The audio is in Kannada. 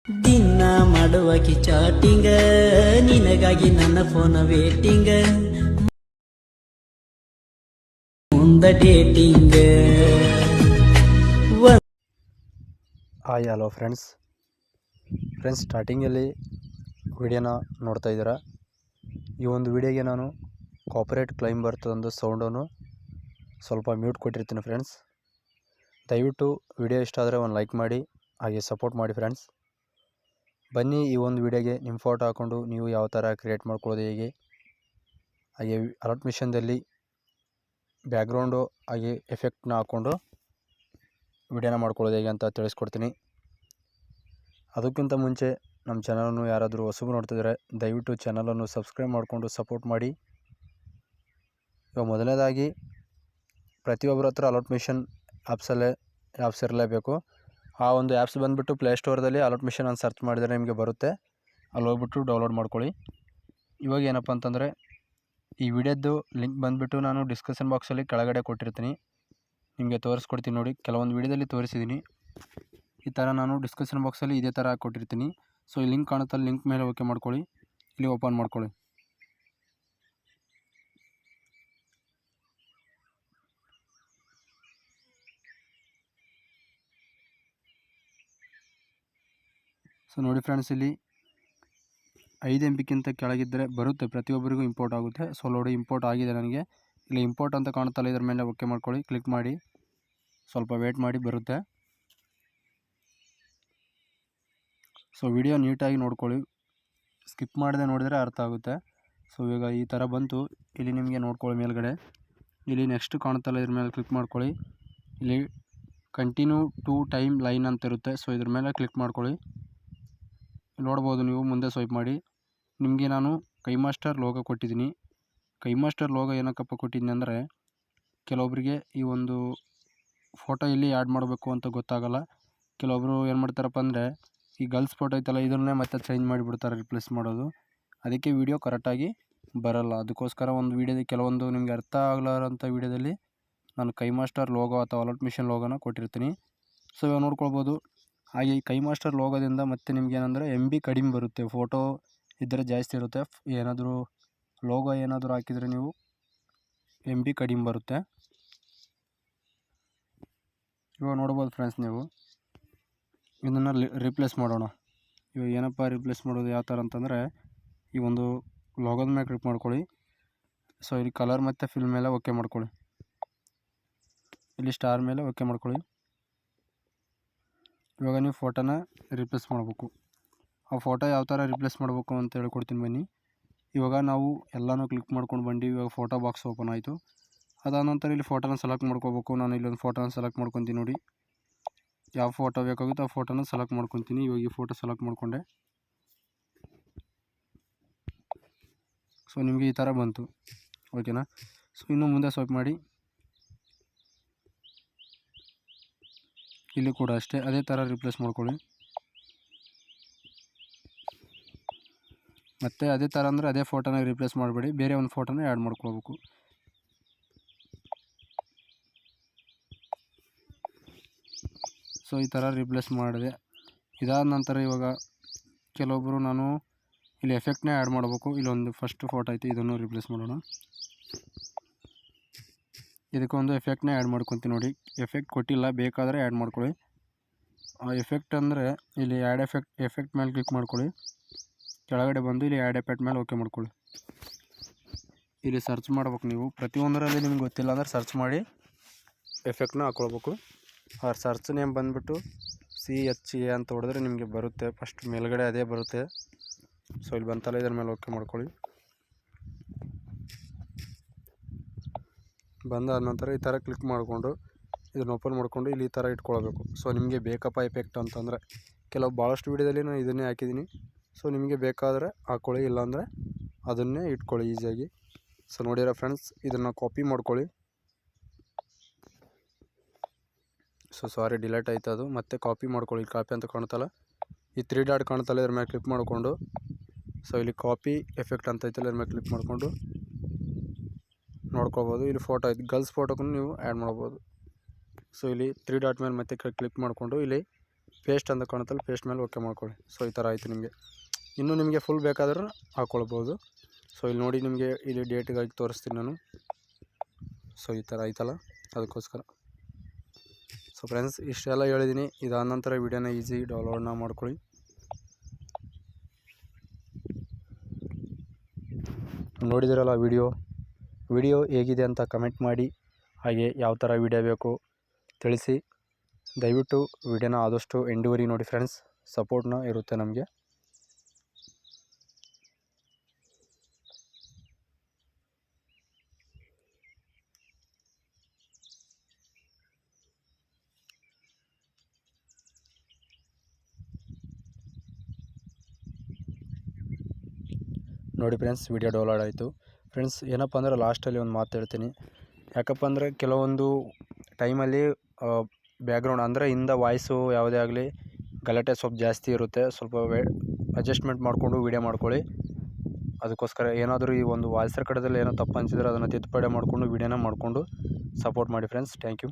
ದಿನ ಮಾಡುವಾಕಿ ಚಾಟಿಂಗ ನಿನಗಾಗಿ ನನ್ನ ಫೋನ್ ವೇಟಿಂಗ ಮುಂದ ಡೇಟಿಂಗ್. ಹಾಯ್ ಹಲೋ ಫ್ರೆಂಡ್ಸ್ ಸ್ಟಾರ್ಟಿಂಗಲ್ಲಿ ವಿಡಿಯೋನ ನೋಡ್ತಾ ಇದ್ದೀರಾ. ಈ ಒಂದು ವಿಡಿಯೋಗೆ ನಾನು ಕಾಪರೇಟ್ ಕ್ಲೈಮ್ ಬರ್ತದೊಂದು ಸೌಂಡನ್ನು ಸ್ವಲ್ಪ ಮ್ಯೂಟ್ ಕೊಟ್ಟಿರ್ತೀನಿ ಫ್ರೆಂಡ್ಸ್. ದಯವಿಟ್ಟು ವಿಡಿಯೋ ಇಷ್ಟ ಆದರೆ ಒಂದು ಲೈಕ್ ಮಾಡಿ, ಹಾಗೆ ಸಪೋರ್ಟ್ ಮಾಡಿ ಫ್ರೆಂಡ್ಸ್. ಬನ್ನಿ ಈ ಒಂದು ವಿಡಿಯೋಗೆ ನಿಮ್ಮ ಫೋಟೋ ಹಾಕ್ಕೊಂಡು ನೀವು ಯಾವ ಥರ ಕ್ರಿಯೇಟ್ ಮಾಡ್ಕೊಳ್ಳೋದು ಹೇಗೆ, ಹಾಗೆ ಅಲರ್ಟ್ ಮಿಷನ್ದಲ್ಲಿ ಬ್ಯಾಕ್ಗ್ರೌಂಡು ಹಾಗೆ ಎಫೆಕ್ಟ್ನ ಹಾಕ್ಕೊಂಡು ವಿಡಿಯೋನ ಮಾಡ್ಕೊಳ್ಳೋದು ಹೇಗೆ ಅಂತ ತಿಳಿಸ್ಕೊಡ್ತೀನಿ. ಅದಕ್ಕಿಂತ ಮುಂಚೆ ನಮ್ಮ ಚಾನಲನ್ನು ಯಾರಾದರೂ ಹೊಸಬರು ನೋಡ್ತಿದ್ದಾರೆ ದಯವಿಟ್ಟು ಚಾನಲನ್ನು ಸಬ್ಸ್ಕ್ರೈಬ್ ಮಾಡಿಕೊಂಡು ಸಪೋರ್ಟ್ ಮಾಡಿ. ಇವಾಗ ಮೊದಲನೇದಾಗಿ ಪ್ರತಿಯೊಬ್ಬರ ಹತ್ರ ಅಲರ್ಟ್ ಮಿಷನ್ ಆ್ಯಪ್ಸ್ ಇರಲೇಬೇಕು. ಆ ಒಂದು ಆ್ಯಪ್ಸ್ ಬಂದುಬಿಟ್ಟು ಪ್ಲೇಸ್ಟೋರ್ದಲ್ಲಿ ಅಲರ್ಟ್ ಮಿಷನ್ ಅಂತ ಸರ್ಚ್ ಮಾಡಿದರೆ ನಿಮಗೆ ಬರುತ್ತೆ. ಅಲ್ಲಿ ಹೋಗ್ಬಿಟ್ಟು ಡೌನ್ಲೋಡ್ ಮಾಡ್ಕೊಳ್ಳಿ. ಇವಾಗ ಏನಪ್ಪ ಅಂತಂದರೆ ಈ ವಿಡಿಯೋದ್ದು ಲಿಂಕ್ ಬಂದುಬಿಟ್ಟು ನಾನು ಡಿಸ್ಕ್ರಿಪ್ಷನ್ ಬಾಕ್ಸಲ್ಲಿ ಕೆಳಗಡೆ ಕೊಟ್ಟಿರ್ತೀನಿ, ನಿಮಗೆ ತೋರಿಸ್ಕೊಡ್ತೀನಿ ನೋಡಿ. ಕೆಲವೊಂದು ವಿಡಿಯೋದಲ್ಲಿ ತೋರಿಸಿದ್ದೀನಿ, ಈ ಥರ ನಾನು ಡಿಸ್ಕ್ರಿಪ್ಷನ್ ಬಾಕ್ಸಲ್ಲಿ ಇದೇ ಥರ ಕೊಟ್ಟಿರ್ತೀನಿ. ಸೊ ಈ ಲಿಂಕ್ ಕಾಣುತ್ತಲ್ಲ, ಲಿಂಕ್ ಮೇಲೆ ಓಕೆ ಮಾಡ್ಕೊಳ್ಳಿ. ಇಲ್ಲಿ ಓಪನ್ ಮಾಡ್ಕೊಳ್ಳಿ. ಸೊ ನೋಡಿ ಫ್ರೆಂಡ್ಸ್, ಇಲ್ಲಿ 5 MBಕ್ಕಿಂತ ಕೆಳಗಿದ್ದರೆ ಬರುತ್ತೆ, ಪ್ರತಿಯೊಬ್ಬರಿಗೂ ಇಂಪೋರ್ಟ್ ಆಗುತ್ತೆ. ಸೊ ನೋಡಿ ಇಂಪೋರ್ಟ್ ಆಗಿದೆ ನನಗೆ. ಇಲ್ಲಿ ಇಂಪೋರ್ಟ್ ಅಂತ ಕಾಣುತ್ತಲ್ಲ, ಇದ್ರ ಮೇಲೆ ಓಕೆ ಮಾಡ್ಕೊಳ್ಳಿ. ಕ್ಲಿಕ್ ಮಾಡಿ ಸ್ವಲ್ಪ ವೇಟ್ ಮಾಡಿ, ಬರುತ್ತೆ. ಸೊ ವಿಡಿಯೋ ನೀಟಾಗಿ ನೋಡ್ಕೊಳ್ಳಿ, ಸ್ಕಿಪ್ ಮಾಡದೆ ನೋಡಿದರೆ ಅರ್ಥ ಆಗುತ್ತೆ. ಸೊ ಇವಾಗ ಈ ಥರ ಬಂತು. ಇಲ್ಲಿ ನಿಮಗೆ ನೋಡ್ಕೊಳ್ಳಿ ಮೇಲ್ಗಡೆ ಇಲ್ಲಿ ನೆಕ್ಸ್ಟ್ ಕಾಣುತ್ತಲ್ಲ, ಇದ್ರ ಮೇಲೆ ಕ್ಲಿಕ್ ಮಾಡ್ಕೊಳ್ಳಿ. ಇಲ್ಲಿ ಕಂಟಿನ್ಯೂ ಟು ಟೈಮ್ ಲೈನ್ ಅಂತ ಇರುತ್ತೆ. ಸೊ ಇದ್ರ ಮೇಲೆ ಕ್ಲಿಕ್ ಮಾಡ್ಕೊಳ್ಳಿ. ನೋಡ್ಬೋದು ನೀವು, ಮುಂದೆ ಸ್ವೈಪ್ ಮಾಡಿ. ನಿಮಗೆ ನಾನು ಕೈಮಾಸ್ಟರ್ ಲೋಗೋ ಕೊಟ್ಟಿದ್ದೀನಿ. ಕೈಮಾಸ್ಟರ್ ಲೋಗೋ ಏನಕ್ಕಪ್ಪ ಕೊಟ್ಟಿದ್ದೀನಿ ಅಂದರೆ, ಕೆಲವೊಬ್ಬರಿಗೆ ಈ ಒಂದು ಫೋಟೋ ಎಲ್ಲಿ ಆ್ಯಡ್ ಮಾಡಬೇಕು ಅಂತ ಗೊತ್ತಾಗಲ್ಲ. ಕೆಲವೊಬ್ಬರು ಏನು ಮಾಡ್ತಾರಪ್ಪ ಅಂದರೆ, ಈ ಗರ್ಲ್ಸ್ ಫೋಟೋ ಐತಲ್ಲ ಇದನ್ನೇ ಮತ್ತೆ ಚೇಂಜ್ ಮಾಡಿಬಿಡ್ತಾರೆ, ರಿಪ್ಲೇಸ್ ಮಾಡೋದು. ಅದಕ್ಕೆ ವಿಡಿಯೋ ಕರೆಕ್ಟಾಗಿ ಬರೋಲ್ಲ. ಅದಕ್ಕೋಸ್ಕರ ಒಂದು ವಿಡಿಯೋದಲ್ಲಿ ಕೆಲವೊಂದು ನಿಮಗೆ ಅರ್ಥ ಆಗಲಾರಂಥ ವಿಡಿಯೋದಲ್ಲಿ ನಾನು ಕೈಮಾಸ್ಟರ್ ಲೋಗೋ ಅಥವಾ ಅಲರ್ಟ್ ಮಿಷನ್ ಲೋಗೋನ ಕೊಟ್ಟಿರ್ತೀನಿ. ಸೊ ಇವಾಗ ನೋಡ್ಕೊಳ್ಬೋದು. ಹಾಗೆ ಈ ಕೈಮಾಸ್ಟರ್ ಲೋಗೋದಿಂದ ಮತ್ತೆ ನಿಮ್ಗೆ ಏನಂದರೆ MB ಕಡಿಮೆ ಬರುತ್ತೆ, ಫೋಟೋ ಇದ್ದರೆ ಜಾಸ್ತಿ ಇರುತ್ತೆ. ಏನಾದರೂ ಲೋಗೋ ಏನಾದರೂ ಹಾಕಿದರೆ ನೀವು MB ಕಡಿಮೆ ಬರುತ್ತೆ. ಇವಾಗ ನೋಡ್ಬೋದು ಫ್ರೆಂಡ್ಸ್, ನೀವು ಇದನ್ನು ರಿಪ್ಲೇಸ್ ಮಾಡೋಣ. ಇವಾಗ ಏನಪ್ಪ ರಿಪ್ಲೇಸ್ ಮಾಡೋದು ಯಾವ ಥರ ಅಂತಂದರೆ, ಈ ಒಂದು ಲೋಗೋದ ಮೇಲೆ ಕ್ಲಿಕ್ ಮಾಡ್ಕೊಳ್ಳಿ. ಸೊ ಇಲ್ಲಿ ಕಲರ್ ಮತ್ತು ಫಿಲ್ ಮೇಲೆ ಓಕೆ ಮಾಡ್ಕೊಳ್ಳಿ. ಇಲ್ಲಿ ಸ್ಟಾರ್ ಮೇಲೆ ಓಕೆ ಮಾಡ್ಕೊಳ್ಳಿ. ಇವಾಗ ನೀವು ಫೋಟೋನ ರಿಪ್ಲೇಸ್ ಮಾಡಬೇಕು. ಆ ಫೋಟೋ ಯಾವ ಥರ ರಿಪ್ಲೇಸ್ ಮಾಡಬೇಕು ಅಂತ ಹೇಳ್ಕೊಡ್ತೀನಿ ಬನ್ನಿ. ಇವಾಗ ನಾವು ಎಲ್ಲನೂ ಕ್ಲಿಕ್ ಮಾಡ್ಕೊಂಡು ಬಂದು ಇವಾಗ ಫೋಟೋ ಬಾಕ್ಸ್ ಓಪನ್ ಆಯಿತು. ಅದಾದ ನಂತರ ಇಲ್ಲಿ ಫೋಟೋನ ಸೆಲೆಕ್ಟ್ ಮಾಡ್ಕೋಬೇಕು. ನಾನು ಇಲ್ಲೊಂದು ಫೋಟೋನ ಸೆಲೆಕ್ಟ್ ಮಾಡ್ಕೊತೀನಿ ನೋಡಿ. ಯಾವ ಫೋಟೋ ಬೇಕಾಗುತ್ತೋ ಆ ಫೋಟೋನ ಸೆಲೆಕ್ಟ್ ಮಾಡ್ಕೊತೀನಿ. ಇವಾಗ ಈ ಫೋಟೋ ಸೆಲೆಕ್ಟ್ ಮಾಡಿಕೊಂಡೆ. ಸೊ ನಿಮಗೆ ಈ ಥರ ಬಂತು, ಓಕೆನಾ. ಸೊ ಇನ್ನು ಮುಂದೆ ಸ್ವೈಪ್ ಮಾಡಿ. ಇಲ್ಲಿ ಕೂಡ ಅಷ್ಟೇ ಅದೇ ಥರ ರಿಪ್ಲೇಸ್ ಮಾಡ್ಕೊಳ್ಳಿ. ಮತ್ತು ಅದೇ ಥರ ಅಂದರೆ ಅದೇ ಫೋಟೋನ ರಿಪ್ಲೇಸ್ ಮಾಡಬೇಡಿ, ಬೇರೆ ಒಂದು ಫೋಟೋನ ಆ್ಯಡ್ ಮಾಡ್ಕೊಳ್ಬೇಕು. ಸೊ ಈ ಥರ ರಿಪ್ಲೇಸ್ ಮಾಡಿದೆ. ಇದಾದ ನಂತರ ಇವಾಗ ಕೆಲವೊಬ್ಬರು ನಾನು ಇಲ್ಲಿ ಎಫೆಕ್ಟ್ನೇ ಆ್ಯಡ್ ಮಾಡಬೇಕು. ಇಲ್ಲೊಂದು ಫಸ್ಟ್ ಫೋಟೋ ಐತೆ, ಇದನ್ನು ರಿಪ್ಲೇಸ್ ಮಾಡೋಣ. ಇದಕ್ಕೊಂದು ಎಫೆಕ್ಟ್ನೇ ಆ್ಯಡ್ ಮಾಡ್ಕೊತೀನಿ ನೋಡಿ. ಎಫೆಕ್ಟ್ ಕೊಟ್ಟಿಲ್ಲ, ಬೇಕಾದರೆ ಆ್ಯಡ್ ಮಾಡ್ಕೊಳ್ಳಿ. ಆ ಎಫೆಕ್ಟ್ ಅಂದರೆ ಇಲ್ಲಿ ಆ್ಯಡ್ ಎಫೆಕ್ಟ್ ಮೇಲೆ ಕ್ಲಿಕ್ ಮಾಡ್ಕೊಳ್ಳಿ. ಕೆಳಗಡೆ ಬಂದು ಇಲ್ಲಿ ಆ್ಯಡ್ ಎಫೆಕ್ಟ್ ಮೇಲೆ ಓಕೆ ಮಾಡ್ಕೊಳ್ಳಿ. ಇಲ್ಲಿ ಸರ್ಚ್ ಮಾಡ್ಬೇಕು ನೀವು. ಪ್ರತಿಯೊಂದರಲ್ಲಿ ನಿಮ್ಗೆ ಗೊತ್ತಿಲ್ಲ ಅಂದರೆ ಸರ್ಚ್ ಮಾಡಿ ಎಫೆಕ್ಟ್ನ ಹಾಕ್ಕೊಳ್ಬೇಕು. ಆ ಸರ್ಚ್ ನೇಮ್ ಬಂದುಬಿಟ್ಟು CHA ಅಂತ ಹೊಡೆದ್ರೆ ನಿಮಗೆ ಬರುತ್ತೆ. ಫಸ್ಟ್ ಮೇಲ್ಗಡೆ ಅದೇ ಬರುತ್ತೆ. ಸೊ ಇಲ್ಲಿ ಬಂತಲ್ಲ, ಇದರ ಮೇಲೆ ಓಕೆ ಮಾಡ್ಕೊಳ್ಳಿ. ಬಂದಾದ ನಂತರ ಈ ಥರ ಕ್ಲಿಕ್ ಮಾಡಿಕೊಂಡು ಇದನ್ನು ಓಪನ್ ಮಾಡಿಕೊಂಡು ಇಲ್ಲಿ ಈ ಥರ ಇಟ್ಕೊಳ್ಬೇಕು. ಸೊ ನಿಮಗೆ ಬೇಕಪ್ಪ ಎಫೆಕ್ಟ್ ಅಂತಂದರೆ, ಕೆಲವು ಭಾಳಷ್ಟು ವಿಡಿಯೋದಲ್ಲಿ ನಾನು ಇದನ್ನೇ ಹಾಕಿದ್ದೀನಿ. ಸೊ ನಿಮಗೆ ಬೇಕಾದರೆ ಹಾಕ್ಕೊಳ್ಳಿ, ಇಲ್ಲಾಂದರೆ ಅದನ್ನೇ ಇಟ್ಕೊಳ್ಳಿ ಈಸಿಯಾಗಿ. ಸೊ ನೋಡಿರೋ ಫ್ರೆಂಡ್ಸ್, ಇದನ್ನು ಕಾಪಿ ಮಾಡ್ಕೊಳ್ಳಿ. ಸೊ ಸಾರಿ, ಡಿಲೀಟ್ ಆಯ್ತು ಅದು. ಮತ್ತೆ ಕಾಪಿ ಮಾಡ್ಕೊಳ್ಳಿ. ಕಾಪಿ ಅಂತ ಕಾಣುತ್ತಲ್ಲ, ಈ 3 ಡಾಟ್ ಕಾಣುತ್ತಲ್ಲ, ಇದ್ರ ಮೇಲೆ ಕ್ಲಿಕ್ ಮಾಡಿಕೊಂಡು ಸೊ ಇಲ್ಲಿ ಕಾಪಿ ಎಫೆಕ್ಟ್ ಅಂತ ಐತಲ್ಲ, ಇದ್ರ ಮೇಲೆ ಕ್ಲಿಕ್ ಮಾಡಿಕೊಂಡು ನೋಡ್ಕೊಬೋದು. ಇಲ್ಲಿ ಫೋಟೋ ಐತೆ, ಗರ್ಲ್ಸ್ ಫೋಟೋಕ್ಕೂ ನೀವು ಆ್ಯಡ್ ಮಾಡ್ಬೋದು. ಸೊ ಇಲ್ಲಿ 3 ಡಾಟ್ ಮೇಲೆ ಮತ್ತೆ ಕ್ಲಿಕ್ ಮಾಡಿಕೊಂಡು ಇಲ್ಲಿ ಪೇಸ್ಟ್ ಅಂತ ಕಾಣುತ್ತಲ್ಲ, ಪೇಸ್ಟ್ ಮೇಲೆ ಓಕೆ ಮಾಡ್ಕೊಳ್ಳಿ. ಸೊ ಈ ಥರ ಆಯಿತು. ನಿಮಗೆ ಇನ್ನೂ ನಿಮಗೆ ಫುಲ್ ಬೇಕಾದ್ರೆ ಹಾಕ್ಕೊಳ್ಬೋದು. ಸೊ ಇಲ್ಲಿ ನೋಡಿ, ನಿಮಗೆ ಇಲ್ಲಿ ಡೇಟಿಗಾಗಿ ತೋರಿಸ್ತೀನಿ ನಾನು. ಸೊ ಈ ಥರ ಆಯ್ತಲ್ಲ, ಅದಕ್ಕೋಸ್ಕರ. ಸೊ ಫ್ರೆಂಡ್ಸ್, ಇಷ್ಟೆಲ್ಲ ಹೇಳಿದ್ದೀನಿ. ಇದಾದ ನಂತರ ವಿಡಿಯೋನ ಈಸಿ ಡೌನ್ಲೋಡ್ನ ಮಾಡ್ಕೊಳ್ಳಿ. ನೋಡಿದಿರಲ್ಲ ವಿಡಿಯೋ ಹೇಗಿದೆ ಅಂತ ಕಮೆಂಟ್ ಮಾಡಿ. ಹಾಗೆ ಯಾವ ಥರ ವಿಡಿಯೋ ಬೇಕು ತಿಳಿಸಿ. ದಯವಿಟ್ಟು ವಿಡಿಯೋನ ಆದಷ್ಟು ಎಂಡುವರೆಗೆ ನೋಡಿ ಫ್ರೆಂಡ್ಸ್, ಸಪೋರ್ಟ್ನ ಇರುತ್ತೆ ನಮಗೆ. ನೋಡಿ ಫ್ರೆಂಡ್ಸ್, ವಿಡಿಯೋ ಡೌನ್ಲೋಡ್ ಆಯಿತು. ಫ್ರೆಂಡ್ಸ್, ಏನಪ್ಪ ಅಂದರೆ ಲಾಸ್ಟಲ್ಲಿ ಒಂದು ಮಾತು ಹೇಳ್ತೀನಿ. ಯಾಕಪ್ಪ ಅಂದರೆ ಕೆಲವೊಂದು ಟೈಮಲ್ಲಿ ಬ್ಯಾಕ್ಗ್ರೌಂಡ್ ಅಂದರೆ ಹಿಂದೆ ವಾಯ್ಸು ಯಾವುದೇ ಆಗಲಿ ಗಲಾಟೆ ಸ್ವಲ್ಪ ಜಾಸ್ತಿ ಇರುತ್ತೆ. ಸ್ವಲ್ಪ ಅಡ್ಜಸ್ಟ್ಮೆಂಟ್ ಮಾಡಿಕೊಂಡು ವಿಡಿಯೋ ಮಾಡ್ಕೊಳ್ಳಿ. ಅದಕ್ಕೋಸ್ಕರ ಏನಾದರೂ ಈ ಒಂದು ವಾಯ್ಸರ್ ಕಡೆದಲ್ಲಿ ಏನೋ ತಪ್ಪು ಅನಿಸಿದ್ರೆ ಅದನ್ನು ತಿದ್ದುಪಡಿ ಮಾಡಿಕೊಂಡು ವಿಡಿಯೋನ ಮಾಡಿಕೊಂಡು ಸಪೋರ್ಟ್ ಮಾಡಿ ಫ್ರೆಂಡ್ಸ್. Thank you.